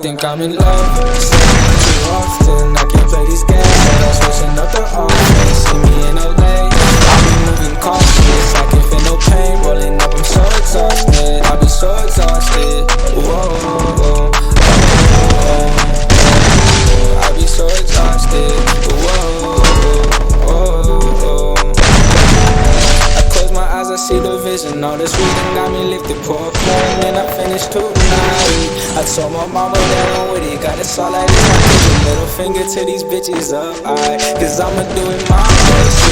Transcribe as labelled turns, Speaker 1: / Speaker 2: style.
Speaker 1: think I'm in love. Saying too often, I can't play these games. I'm switching up the offense. See me in LA, I'll be moving cautious. I can't feel no pain rolling up, I'm so exhausted. I'll be so exhausted. Whoa, I'll be so exhausted. I close my eyes, I see the vision. All this reading got me lifted. Pour up one and I finished tonight. I told my mama that I'm with it. Got it all like this. I put a middle finger to these bitches up, cause I'ma do it my way.